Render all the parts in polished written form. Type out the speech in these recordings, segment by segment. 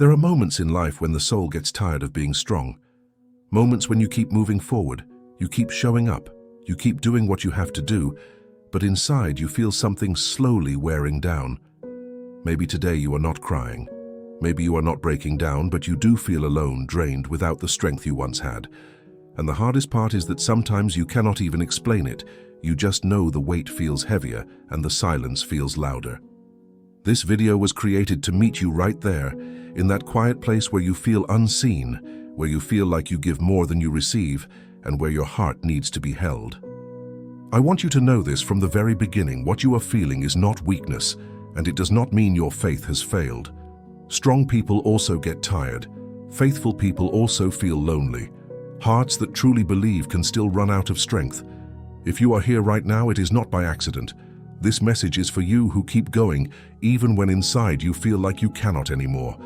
There are moments in life when the soul gets tired of being strong. Moments when you keep moving forward, you keep showing up, you keep doing what you have to do, but inside you feel something slowly wearing down. Maybe today you are not crying. Maybe you are not breaking down, but you do feel alone, drained, without the strength you once had. And the hardest part is that sometimes you cannot even explain it. You just know the weight feels heavier and the silence feels louder. This video was created to meet you right there, in that quiet place where you feel unseen, where you feel like you give more than you receive, and where your heart needs to be held. I want you to know this from the very beginning. What you are feeling is not weakness, and it does not mean your faith has failed. Strong people also get tired. Faithful people also feel lonely. Hearts that truly believe can still run out of strength. If you are here right now, it is not by accident. This message is for you who keep going, even when inside you feel like you cannot anymore.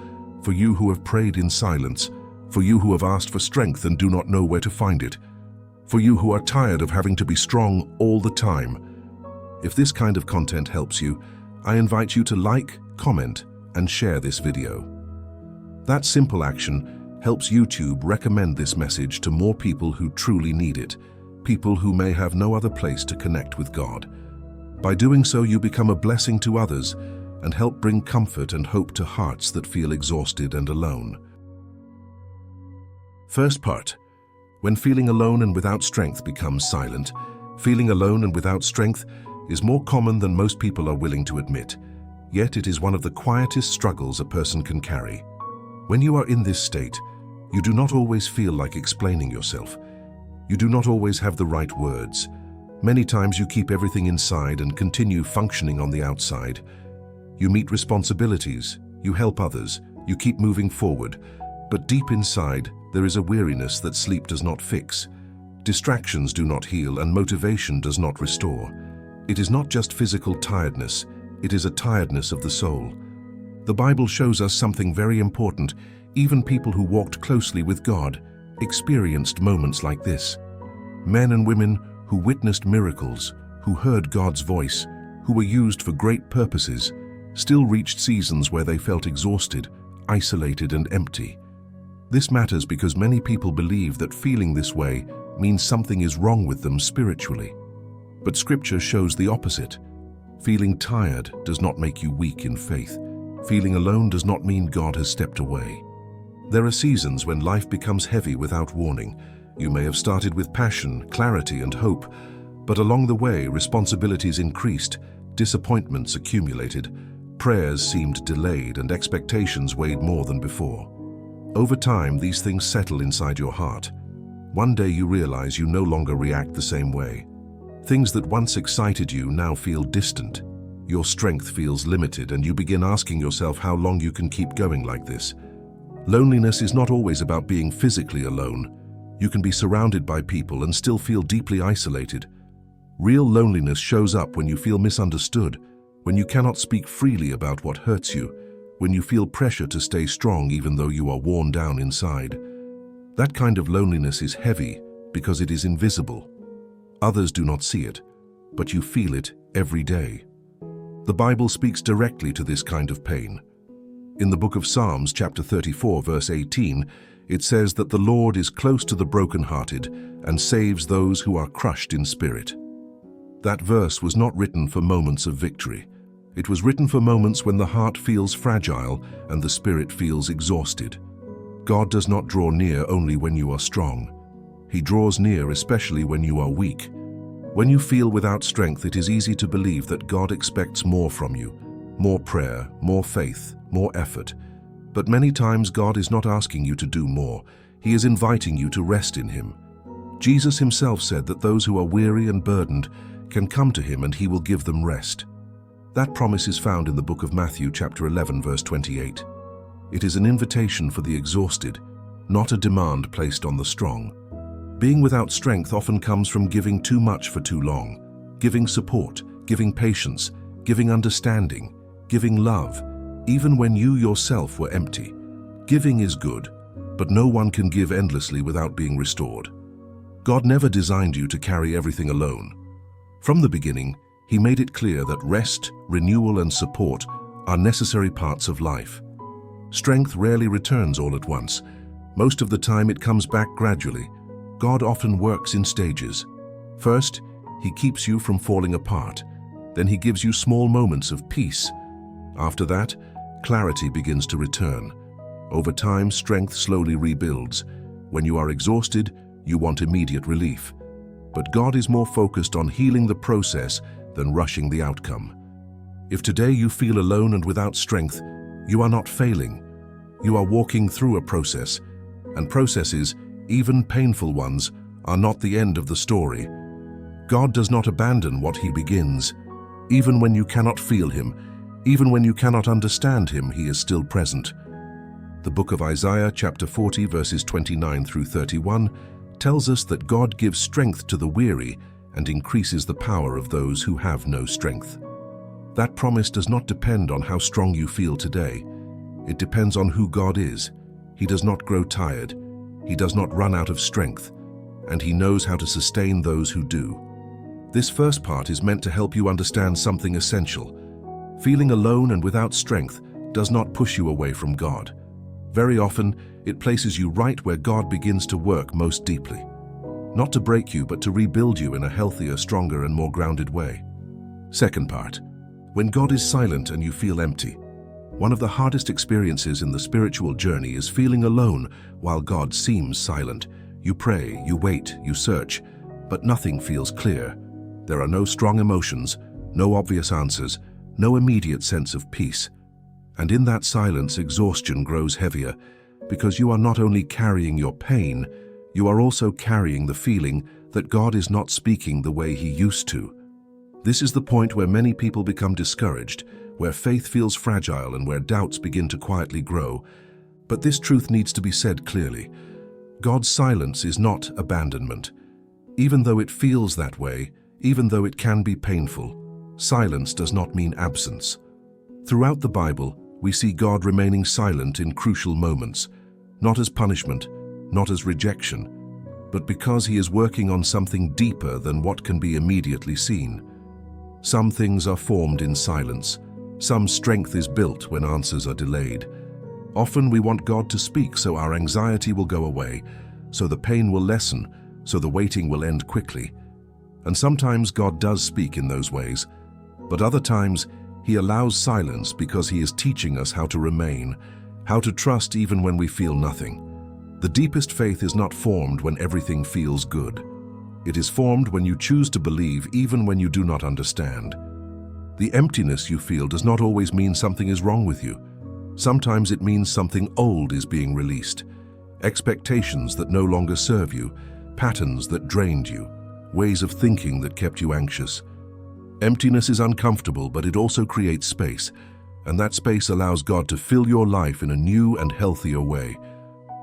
For you who have prayed in silence. For you who have asked for strength and do not know where to find it. For you who are tired of having to be strong all the time. If this kind of content helps you, I invite you to like, comment, and share this video. That simple action helps YouTube recommend this message to more people who truly need it, people who may have no other place to connect with God. By doing so, you become a blessing to others and help bring comfort and hope to hearts that feel exhausted and alone. First part. When feeling alone and without strength becomes silent, feeling alone and without strength is more common than most people are willing to admit. Yet it is one of the quietest struggles a person can carry. When you are in this state, you do not always feel like explaining yourself. You do not always have the right words. Many times you keep everything inside and continue functioning on the outside. You meet responsibilities, you help others, you keep moving forward, but deep inside there is a weariness that sleep does not fix. Distractions do not heal and motivation does not restore. It is not just physical tiredness, it is a tiredness of the soul. The Bible shows us something very important. Even people who walked closely with God experienced moments like this. Men and women who witnessed miracles, who heard God's voice, who were used for great purposes, still reached seasons where they felt exhausted, isolated, and empty. This matters because many people believe that feeling this way means something is wrong with them spiritually. But Scripture shows the opposite. Feeling tired does not make you weak in faith. Feeling alone does not mean God has stepped away. There are seasons when life becomes heavy without warning. You may have started with passion, clarity, and hope, but along the way, responsibilities increased, disappointments accumulated, prayers seemed delayed, and expectations weighed more than before. Over time, these things settle inside your heart. One day you realize you no longer react the same way. Things that once excited you now feel distant. Your strength feels limited, and you begin asking yourself how long you can keep going like this. Loneliness is not always about being physically alone. You can be surrounded by people and still feel deeply isolated. Real loneliness shows up when you feel misunderstood, when you cannot speak freely about what hurts you, when you feel pressure to stay strong even though you are worn down inside. That kind of loneliness is heavy because it is invisible. Others do not see it, but you feel it every day. The Bible speaks directly to this kind of pain. In the book of Psalms, chapter 34, verse 18, it says that the Lord is close to the brokenhearted and saves those who are crushed in spirit. That verse was not written for moments of victory. It was written for moments when the heart feels fragile and the spirit feels exhausted. God does not draw near only when you are strong. He draws near especially when you are weak. When you feel without strength, it is easy to believe that God expects more from you. More prayer, more faith, more effort. But many times God is not asking you to do more. He is inviting you to rest in Him. Jesus Himself said that those who are weary and burdened can come to Him and He will give them rest. That promise is found in the book of Matthew, chapter 11, verse 28. It is an invitation for the exhausted, not a demand placed on the strong. Being without strength often comes from giving too much for too long, giving support, giving patience, giving understanding, giving love, even when you yourself were empty. Giving is good, but no one can give endlessly without being restored. God never designed you to carry everything alone. From the beginning, He made it clear that rest, renewal, and support are necessary parts of life. Strength rarely returns all at once. Most of the time it comes back gradually. God often works in stages. First, He keeps you from falling apart. Then He gives you small moments of peace. After that, clarity begins to return. Over time, strength slowly rebuilds. When you are exhausted, you want immediate relief. But God is more focused on healing the process than rushing the outcome. If today you feel alone and without strength, you are not failing. You are walking through a process, and processes, even painful ones, are not the end of the story. God does not abandon what He begins. Even when you cannot feel Him, even when you cannot understand Him, He is still present. The book of Isaiah, chapter 40, verses 29 through 31, tells us that God gives strength to the weary and increases the power of those who have no strength. That promise does not depend on how strong you feel today. It depends on who God is. He does not grow tired. He does not run out of strength, and He knows how to sustain those who do. This first part is meant to help you understand something essential. Feeling alone and without strength does not push you away from God. Very often, it places you right where God begins to work most deeply. Not to break you, but to rebuild you in a healthier, stronger, and more grounded way. Second part. When God is silent and you feel empty. One of the hardest experiences in the spiritual journey is feeling alone while God seems silent. You pray, you wait, you search, but nothing feels clear. There are no strong emotions, no obvious answers, no immediate sense of peace. And in that silence, exhaustion grows heavier, because you are not only carrying your pain, you are also carrying the feeling that God is not speaking the way He used to. This is the point where many people become discouraged, where faith feels fragile and where doubts begin to quietly grow. But this truth needs to be said clearly. God's silence is not abandonment. Even though it feels that way, even though it can be painful, silence does not mean absence. Throughout the Bible, we see God remaining silent in crucial moments, not as punishment, not as rejection, but because He is working on something deeper than what can be immediately seen. Some things are formed in silence. Some strength is built when answers are delayed. Often we want God to speak so our anxiety will go away, so the pain will lessen, so the waiting will end quickly. And sometimes God does speak in those ways, but other times He allows silence because He is teaching us how to remain, how to trust even when we feel nothing. The deepest faith is not formed when everything feels good. It is formed when you choose to believe even when you do not understand. The emptiness you feel does not always mean something is wrong with you. Sometimes it means something old is being released. Expectations that no longer serve you, patterns that drained you, ways of thinking that kept you anxious. Emptiness is uncomfortable, but it also creates space, and that space allows God to fill your life in a new and healthier way.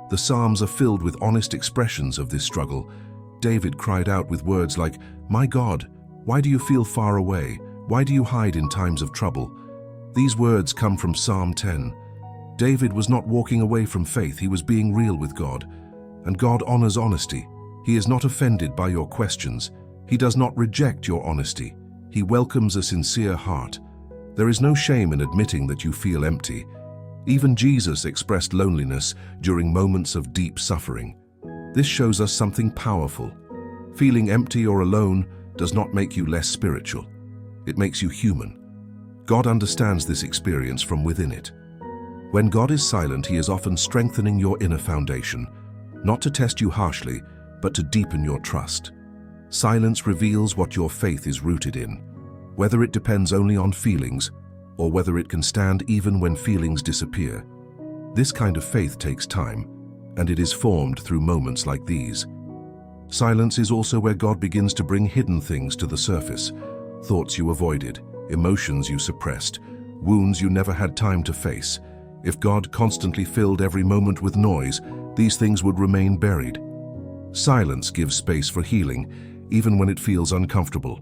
The Psalms are filled with honest expressions of this struggle. David cried out with words like, "My God, why do you feel far away? Why do you hide in times of trouble?" These words come from Psalm 10. David was not walking away from faith, he was being real with God. And God honors honesty. He is not offended by your questions. He does not reject your honesty. He welcomes a sincere heart. There is no shame in admitting that you feel empty. Even Jesus expressed loneliness during moments of deep suffering. This shows us something powerful. Feeling empty or alone does not make you less spiritual. It makes you human. God understands this experience from within it. When God is silent, He is often strengthening your inner foundation, not to test you harshly, but to deepen your trust. Silence reveals what your faith is rooted in, whether it depends only on feelings or whether it can stand even when feelings disappear. This kind of faith takes time, and it is formed through moments like these. Silence is also where God begins to bring hidden things to the surface, thoughts you avoided, emotions you suppressed, wounds you never had time to face. If God constantly filled every moment with noise, these things would remain buried. Silence gives space for healing, even when it feels uncomfortable.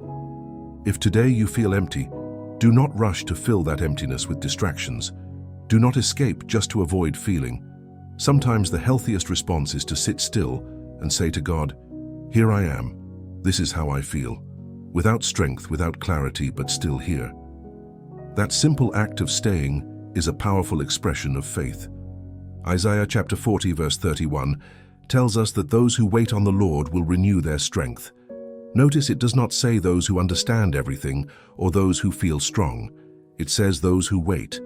If today you feel empty, do not rush to fill that emptiness with distractions. Do not escape just to avoid feeling. Sometimes the healthiest response is to sit still and say to God, "Here I am. This is how I feel. Without strength, without clarity, but still here." That simple act of staying is a powerful expression of faith. Isaiah chapter 40 verse 31 tells us that those who wait on the Lord will renew their strength. Notice it does not say those who understand everything or those who feel strong. It says those who wait.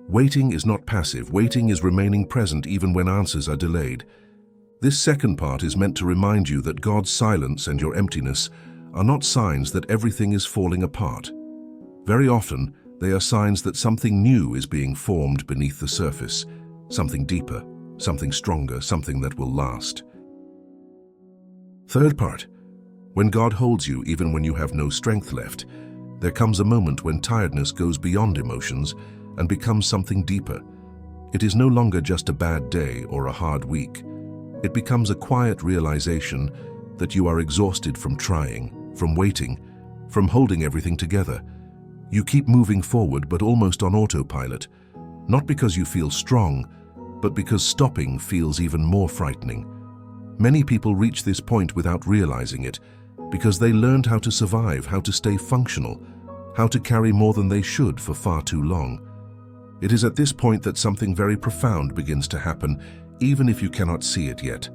Waiting is not passive. Waiting is remaining present even when answers are delayed. This second part is meant to remind you that God's silence and your emptiness are not signs that everything is falling apart. Very often, they are signs that something new is being formed beneath the surface, something deeper, something stronger, something that will last. Third part, when God holds you even when you have no strength left, there comes a moment when tiredness goes beyond emotions and becomes something deeper. It is no longer just a bad day or a hard week. It becomes a quiet realization that you are exhausted from trying, from waiting, from holding everything together. You keep moving forward but almost on autopilot, not because you feel strong, but because stopping feels even more frightening. Many people reach this point without realizing it, because they learned how to survive, how to stay functional, how to carry more than they should for far too long. It is at this point that something very profound begins to happen, even if you cannot see it yet.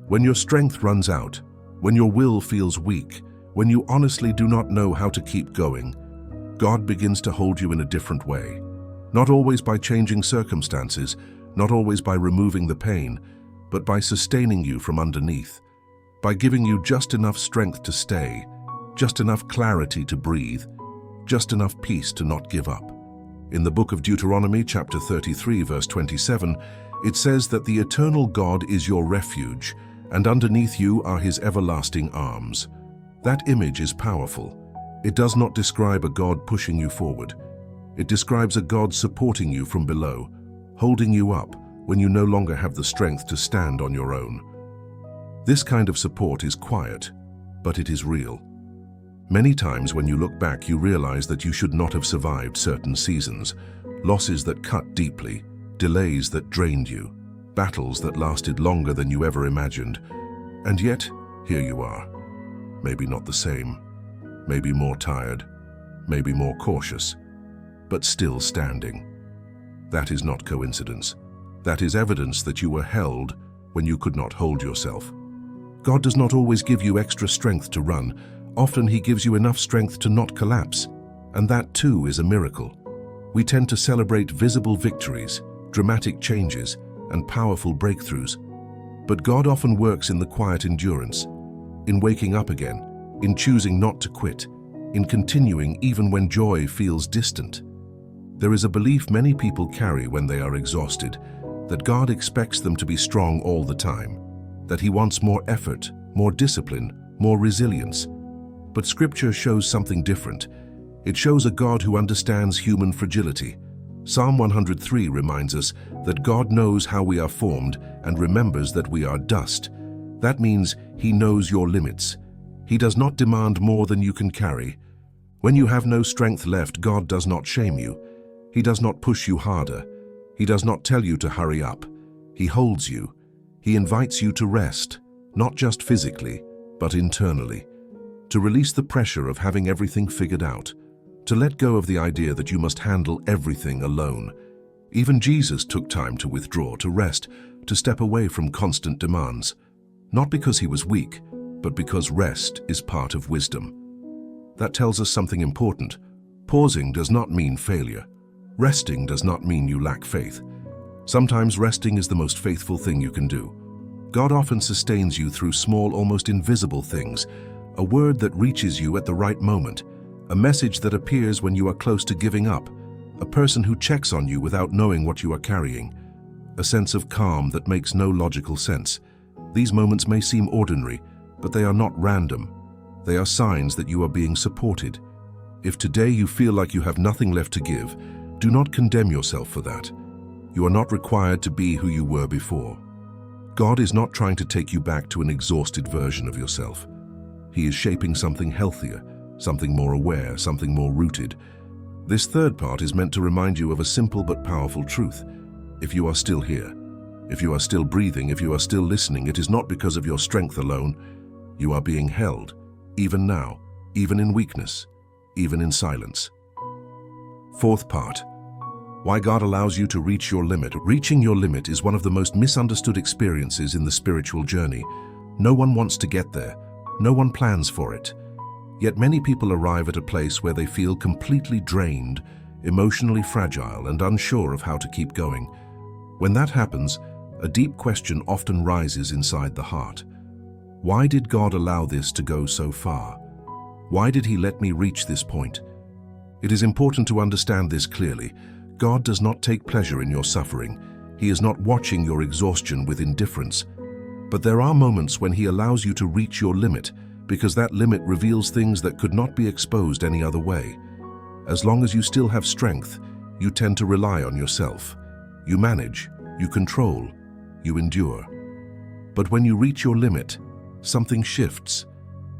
When your strength runs out, when your will feels weak, when you honestly do not know how to keep going, God begins to hold you in a different way. Not always by changing circumstances, not always by removing the pain, but by sustaining you from underneath, by giving you just enough strength to stay, just enough clarity to breathe, just enough peace to not give up. In the book of Deuteronomy, chapter 33, verse 27, it says that the eternal God is your refuge, and underneath you are his everlasting arms. That image is powerful. It does not describe a God pushing you forward. It describes a God supporting you from below, holding you up when you no longer have the strength to stand on your own. This kind of support is quiet, but it is real. Many times when you look back, you realize that you should not have survived certain seasons, losses that cut deeply, delays that drained you, battles that lasted longer than you ever imagined. And yet, here you are. Maybe not the same, maybe more tired, maybe more cautious, but still standing. That is not coincidence. That is evidence that you were held when you could not hold yourself. God does not always give you extra strength to run. Often he gives you enough strength to not collapse, and that too is a miracle. We tend to celebrate visible victories, dramatic changes, and powerful breakthroughs. But God often works in the quiet endurance, in waking up again, in choosing not to quit, in continuing even when joy feels distant. There is a belief many people carry when they are exhausted, that God expects them to be strong all the time, that he wants more effort, more discipline, more resilience. But Scripture shows something different. It shows a God who understands human fragility. Psalm 103 reminds us that God knows how we are formed and remembers that we are dust. That means he knows your limits. He does not demand more than you can carry. When you have no strength left, God does not shame you. He does not push you harder. He does not tell you to hurry up. He holds you. He invites you to rest, not just physically, but internally. To release the pressure of having everything figured out, to let go of the idea that you must handle everything alone. Even Jesus took time to withdraw, to rest, to step away from constant demands. Not because he was weak, but because rest is part of wisdom. That tells us something important. Pausing does not mean failure. Resting does not mean you lack faith. Sometimes resting is the most faithful thing you can do. God often sustains you through small, almost invisible things, a word that reaches you at the right moment, a message that appears when you are close to giving up, a person who checks on you without knowing what you are carrying, a sense of calm that makes no logical sense. These moments may seem ordinary, but they are not random. They are signs that you are being supported. If today you feel like you have nothing left to give, do not condemn yourself for that. You are not required to be who you were before. God is not trying to take you back to an exhausted version of yourself. He is shaping something healthier, something more aware, something more rooted. This third part is meant to remind you of a simple but powerful truth. If you are still here, if you are still breathing, if you are still listening, it is not because of your strength alone. You are being held, even now, even in weakness, even in silence. Fourth part, Why God allows you to reach your limit. Reaching your limit is one of the most misunderstood experiences in the spiritual journey. No one wants to get there. No one plans for it. Yet many people arrive at a place where they feel completely drained, emotionally fragile, and unsure of how to keep going. When that happens, a deep question often rises inside the heart. Why did God allow this to go so far? Why did He let me reach this point? It is important to understand this clearly. God does not take pleasure in your suffering. He is not watching your exhaustion with indifference. But there are moments when He allows you to reach your limit, because that limit reveals things that could not be exposed any other way. As long as you still have strength, you tend to rely on yourself. You manage, you control, you endure. But when you reach your limit, something shifts.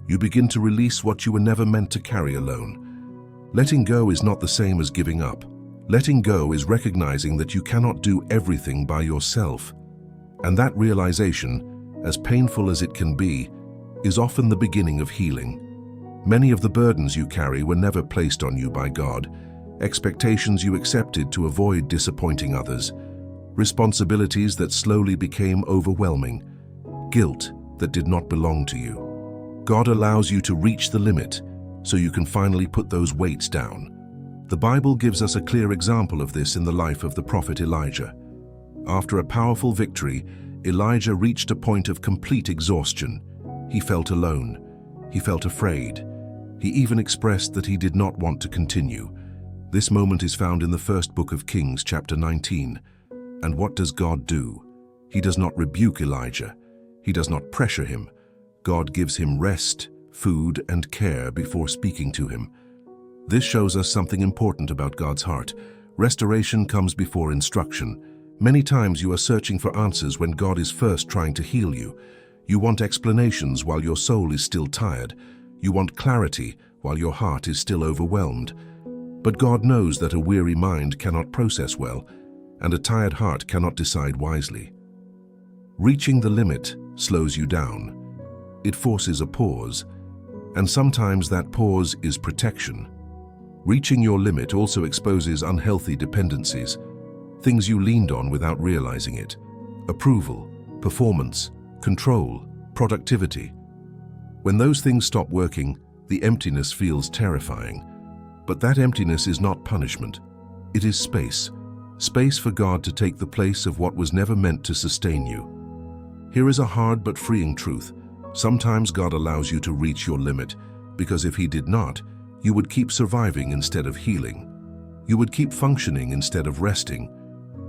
You begin to release what you were never meant to carry alone. Letting go is not the same as giving up. Letting go is recognizing that you cannot do everything by yourself. And that realization, as painful as it can be, is often the beginning of healing. Many of the burdens you carry were never placed on you by God, expectations you accepted to avoid disappointing others, responsibilities that slowly became overwhelming, guilt that did not belong to you. God allows you to reach the limit so you can finally put those weights down. The Bible gives us a clear example of this in the life of the prophet Elijah. After a powerful victory, Elijah reached a point of complete exhaustion. He felt alone. He felt afraid. He even expressed that he did not want to continue. This moment is found in the first book of Kings, chapter 19. And what does God do? He does not rebuke Elijah. He does not pressure him. God gives him rest, food, and care before speaking to him. This shows us something important about God's heart. Restoration comes before instruction. Many times you are searching for answers when God is first trying to heal you. You want explanations while your soul is still tired. You want clarity while your heart is still overwhelmed. But God knows that a weary mind cannot process well, and a tired heart cannot decide wisely. Reaching the limit slows you down. It forces a pause, and sometimes that pause is protection. Reaching your limit also exposes unhealthy dependencies, things you leaned on without realizing it. Approval, performance, control, productivity. When those things stop working, the emptiness feels terrifying. But that emptiness is not punishment. It is space. Space for God to take the place of what was never meant to sustain you. Here is a hard but freeing truth. Sometimes God allows you to reach your limit, because if He did not, you would keep surviving instead of healing. You would keep functioning instead of resting.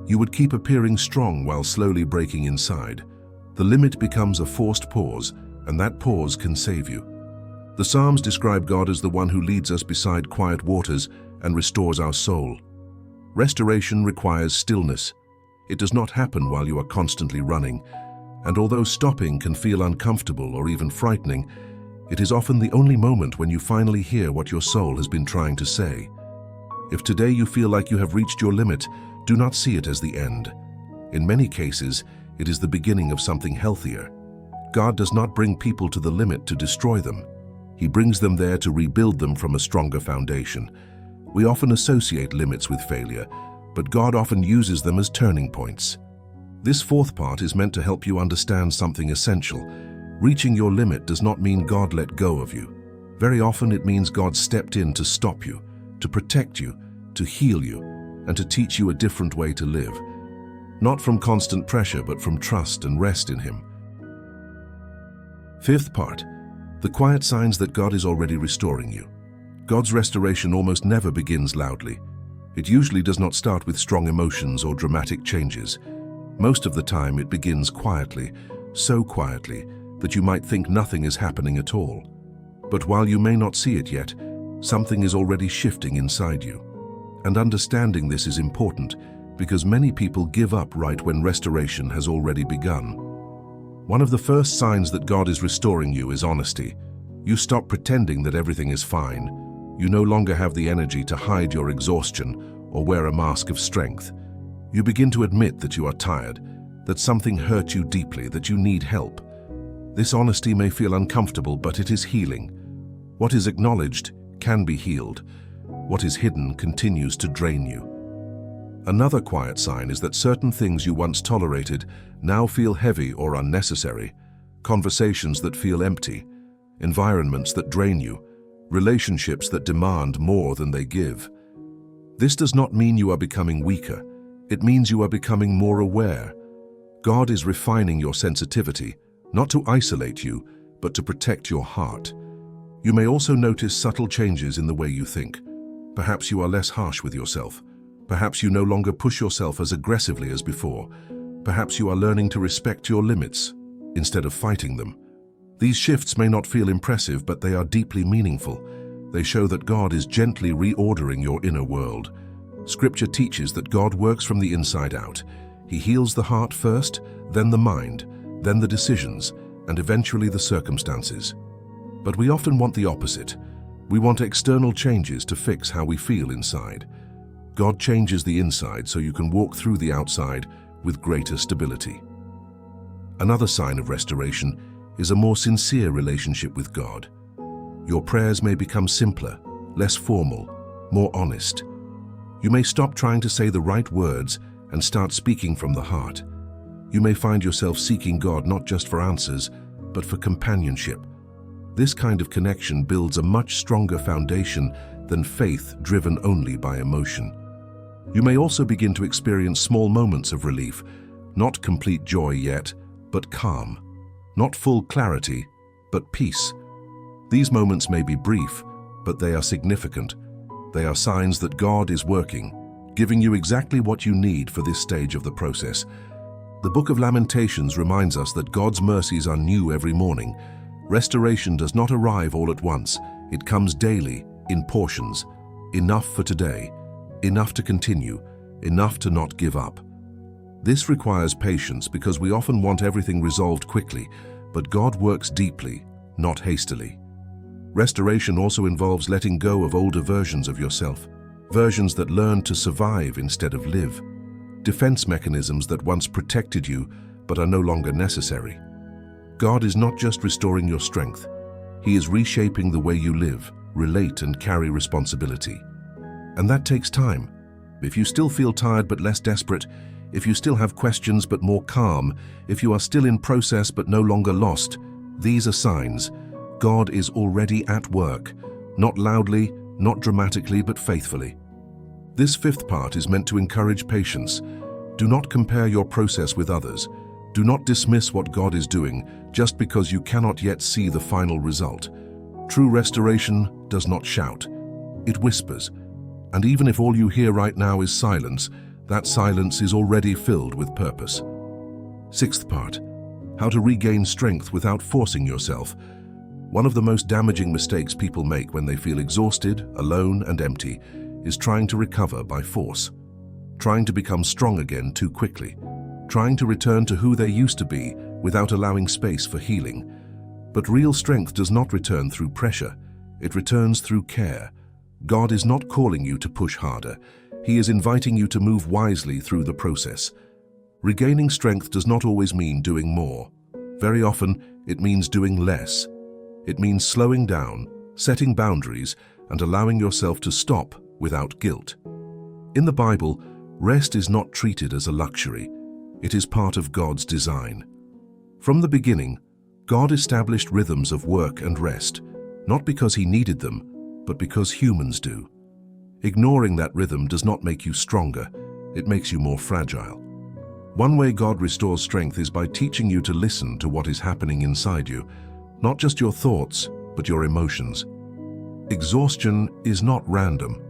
You would keep appearing strong while slowly breaking inside. The limit becomes a forced pause, and that pause can save you. The Psalms describe God as the one who leads us beside quiet waters and restores our soul. Restoration requires stillness. It does not happen while you are constantly running. And although stopping can feel uncomfortable or even frightening, it is often the only moment when you finally hear what your soul has been trying to say. If today you feel like you have reached your limit, do not see it as the end. In many cases, it is the beginning of something healthier. God does not bring people to the limit to destroy them. He brings them there to rebuild them from a stronger foundation. We often associate limits with failure, but God often uses them as turning points. This fourth part is meant to help you understand something essential. Reaching your limit does not mean God let go of you. Very often it means God stepped in to stop you, to protect you, to heal you, and to teach you a different way to live. Not from constant pressure, but from trust and rest in Him. Fifth part, the quiet signs that God is already restoring you. God's restoration almost never begins loudly. It usually does not start with strong emotions or dramatic changes. Most of the time it begins quietly, so quietly that you might think nothing is happening at all. But while you may not see it yet, something is already shifting inside you. And understanding this is important because many people give up right when restoration has already begun. One of the first signs that God is restoring you is honesty. You stop pretending that everything is fine. You no longer have the energy to hide your exhaustion or wear a mask of strength. You begin to admit that you are tired, that something hurt you deeply, that you need help. This honesty may feel uncomfortable, but it is healing. What is acknowledged can be healed. What is hidden continues to drain you. Another quiet sign is that certain things you once tolerated now feel heavy or unnecessary. Conversations that feel empty, environments that drain you, relationships that demand more than they give. This does not mean you are becoming weaker. It means you are becoming more aware. God is refining your sensitivity, not to isolate you, but to protect your heart. You may also notice subtle changes in the way you think. Perhaps you are less harsh with yourself. Perhaps you no longer push yourself as aggressively as before. Perhaps you are learning to respect your limits instead of fighting them. These shifts may not feel impressive, but they are deeply meaningful. They show that God is gently reordering your inner world. Scripture teaches that God works from the inside out. He heals the heart first, then the mind, then the decisions, and eventually the circumstances. But we often want the opposite. We want external changes to fix how we feel inside. God changes the inside so you can walk through the outside with greater stability. Another sign of restoration is a more sincere relationship with God. Your prayers may become simpler, less formal, more honest. You may stop trying to say the right words and start speaking from the heart. You may find yourself seeking God not just for answers, but for companionship. This kind of connection builds a much stronger foundation than faith driven only by emotion. You may also begin to experience small moments of relief, not complete joy yet, but calm. Not full clarity, but peace. These moments may be brief, but they are significant. They are signs that God is working, giving you exactly what you need for this stage of the process. The Book of Lamentations reminds us that God's mercies are new every morning. Restoration does not arrive all at once. It comes daily, in portions. Enough for today, enough to continue, enough to not give up. This requires patience because we often want everything resolved quickly, but God works deeply, not hastily. Restoration also involves letting go of older versions of yourself, versions that learn to survive instead of live, defense mechanisms that once protected you but are no longer necessary. God is not just restoring your strength. He is reshaping the way you live, relate, and carry responsibility. And that takes time. If you still feel tired but less desperate, if you still have questions but more calm, if you are still in process but no longer lost, these are signs. God is already at work, not loudly, not dramatically, but faithfully. This fifth part is meant to encourage patience. Do not compare your process with others. Do not dismiss what God is doing just because you cannot yet see the final result. True restoration does not shout. It whispers. And even if all you hear right now is silence, that silence is already filled with purpose. Sixth part, how to regain strength without forcing yourself. One of the most damaging mistakes people make when they feel exhausted, alone, and empty is trying to recover by force. Trying to become strong again too quickly. Trying to return to who they used to be without allowing space for healing. But real strength does not return through pressure. It returns through care. God is not calling you to push harder. He is inviting you to move wisely through the process. Regaining strength does not always mean doing more. Very often, it means doing less. It means slowing down, setting boundaries, and allowing yourself to stop without guilt. In the Bible, rest is not treated as a luxury. It is part of God's design. From the beginning, God established rhythms of work and rest, not because He needed them, but because humans do. Ignoring that rhythm does not make you stronger, it makes you more fragile. One way God restores strength is by teaching you to listen to what is happening inside you, not just your thoughts, but your emotions. Exhaustion is not random.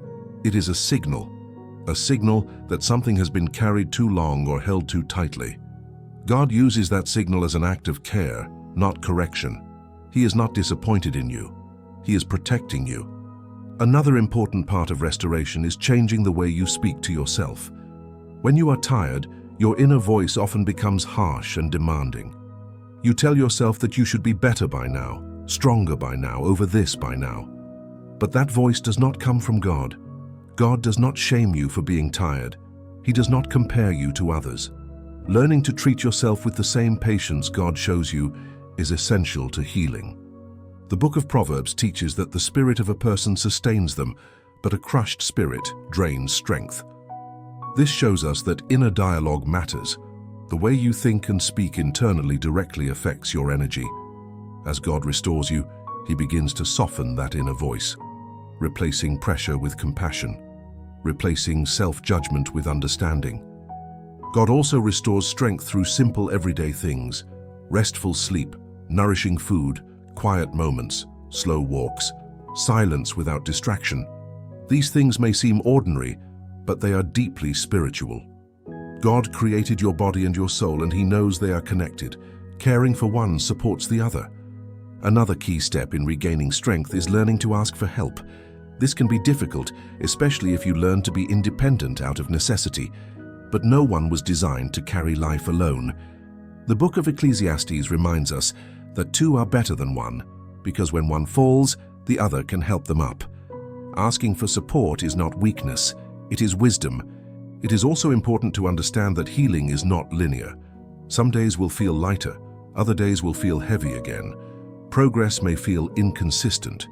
It is a signal that something has been carried too long or held too tightly. God uses that signal as an act of care, not correction. He is not disappointed in you. He is protecting you. Another important part of restoration is changing the way you speak to yourself. When you are tired, your inner voice often becomes harsh and demanding. You tell yourself that you should be better by now, stronger by now, over this by now. But that voice does not come from God. God does not shame you for being tired. He does not compare you to others. Learning to treat yourself with the same patience God shows you is essential to healing. The book of Proverbs teaches that the spirit of a person sustains them, but a crushed spirit drains strength. This shows us that inner dialogue matters. The way you think and speak internally directly affects your energy. As God restores you, He begins to soften that inner voice, replacing pressure with compassion, replacing self-judgment with understanding. God also restores strength through simple everyday things: restful sleep, nourishing food, quiet moments, slow walks, silence without distraction. These things may seem ordinary, but they are deeply spiritual. God created your body and your soul, and He knows they are connected. Caring for one supports the other. Another key step in regaining strength is learning to ask for help. This can be difficult, especially if you learn to be independent out of necessity. But no one was designed to carry life alone. The book of Ecclesiastes reminds us that two are better than one, because when one falls, the other can help them up. Asking for support is not weakness, it is wisdom. It is also important to understand that healing is not linear. Some days will feel lighter, other days will feel heavy again. Progress may feel inconsistent.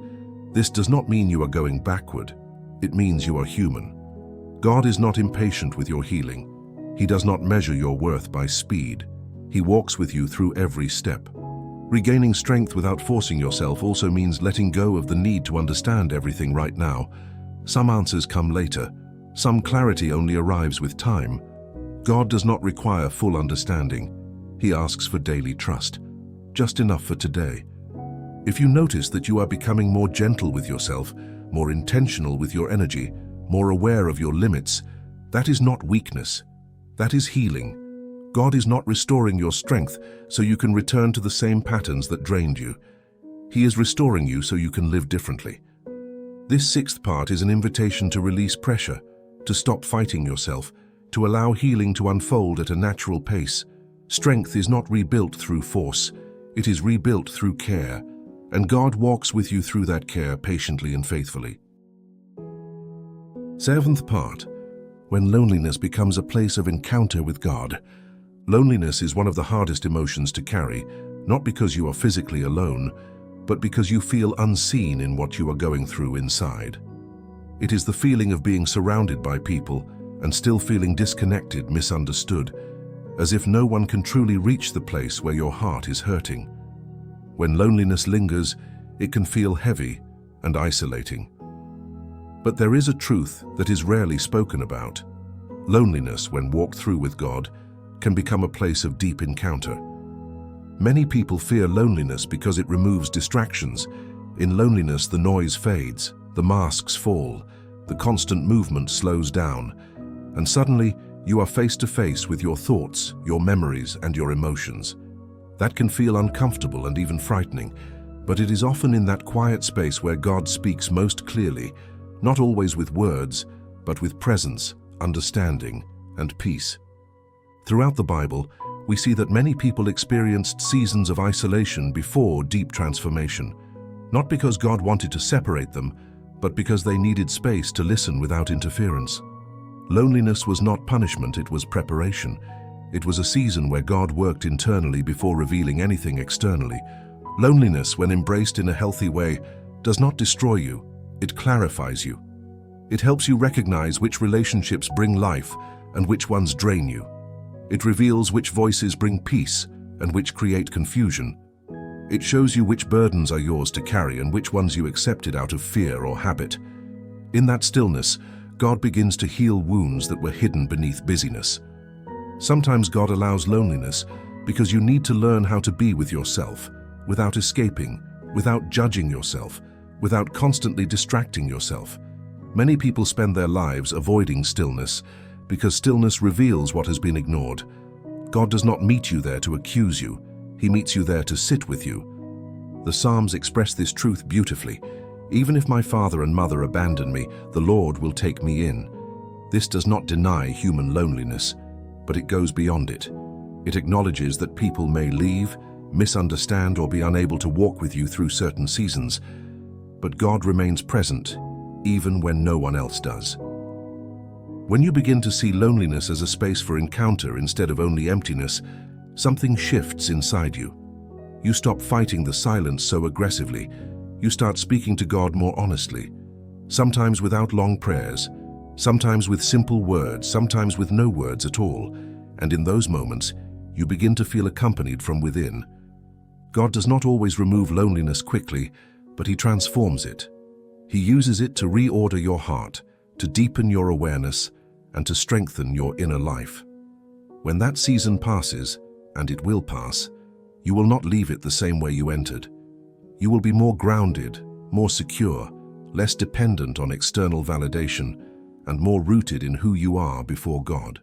This does not mean you are going backward. It means you are human. God is not impatient with your healing. He does not measure your worth by speed. He walks with you through every step. Regaining strength without forcing yourself also means letting go of the need to understand everything right now. Some answers come later. Some clarity only arrives with time. God does not require full understanding. He asks for daily trust, just enough for today. If you notice that you are becoming more gentle with yourself, more intentional with your energy, more aware of your limits, that is not weakness. That is healing. God is not restoring your strength so you can return to the same patterns that drained you. He is restoring you so you can live differently. This sixth part is an invitation to release pressure, to stop fighting yourself, to allow healing to unfold at a natural pace. Strength is not rebuilt through force. It is rebuilt through care, and God walks with you through that care patiently and faithfully. Seventh part, when loneliness becomes a place of encounter with God. Loneliness is one of the hardest emotions to carry, not because you are physically alone, but because you feel unseen in what you are going through inside. It is the feeling of being surrounded by people and still feeling disconnected, misunderstood, as if no one can truly reach the place where your heart is hurting. When loneliness lingers, it can feel heavy and isolating. But there is a truth that is rarely spoken about. Loneliness, when walked through with God, can become a place of deep encounter. Many people fear loneliness because it removes distractions. In loneliness, the noise fades, the masks fall, the constant movement slows down, and suddenly you are face to face with your thoughts, your memories, and your emotions. That can feel uncomfortable and even frightening, but it is often in that quiet space where God speaks most clearly, not always with words, but with presence, understanding, and peace. Throughout the Bible, we see that many people experienced seasons of isolation before deep transformation, not because God wanted to separate them, but because they needed space to listen without interference. Loneliness was not punishment, it was preparation. It was a season where God worked internally before revealing anything externally. Loneliness, when embraced in a healthy way, does not destroy you, it clarifies you. It helps you recognize which relationships bring life and which ones drain you. It reveals which voices bring peace and which create confusion. It shows you which burdens are yours to carry and which ones you accepted out of fear or habit. In that stillness, God begins to heal wounds that were hidden beneath busyness. Sometimes God allows loneliness because you need to learn how to be with yourself, without escaping, without judging yourself, without constantly distracting yourself. Many people spend their lives avoiding stillness because stillness reveals what has been ignored. God does not meet you there to accuse you. He meets you there to sit with you. The Psalms express this truth beautifully. Even if my father and mother abandon me, the Lord will take me in. This does not deny human loneliness, but it goes beyond it. It acknowledges that people may leave, misunderstand, or be unable to walk with you through certain seasons. But God remains present, even when no one else does. When you begin to see loneliness as a space for encounter instead of only emptiness, something shifts inside you. You stop fighting the silence so aggressively. You start speaking to God more honestly, sometimes without long prayers, sometimes with simple words, sometimes with no words at all, and in those moments, you begin to feel accompanied from within. God does not always remove loneliness quickly, but He transforms it. He uses it to reorder your heart, to deepen your awareness, and to strengthen your inner life. When that season passes, and it will pass, you will not leave it the same way you entered. You will be more grounded, more secure, less dependent on external validation, and more rooted in who you are before God.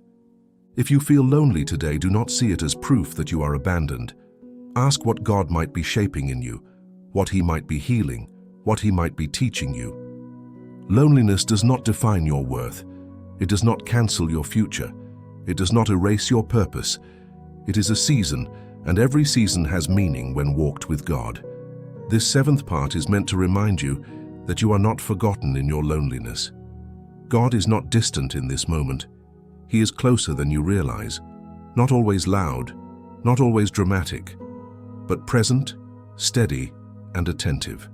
If you feel lonely today, do not see it as proof that you are abandoned. Ask what God might be shaping in you, what He might be healing, what He might be teaching you. Loneliness does not define your worth. It does not cancel your future. It does not erase your purpose. It is a season, and every season has meaning when walked with God. This seventh part is meant to remind you that you are not forgotten in your loneliness. God is not distant in this moment. He is closer than you realize. Not always loud, not always dramatic, but present, steady, and attentive.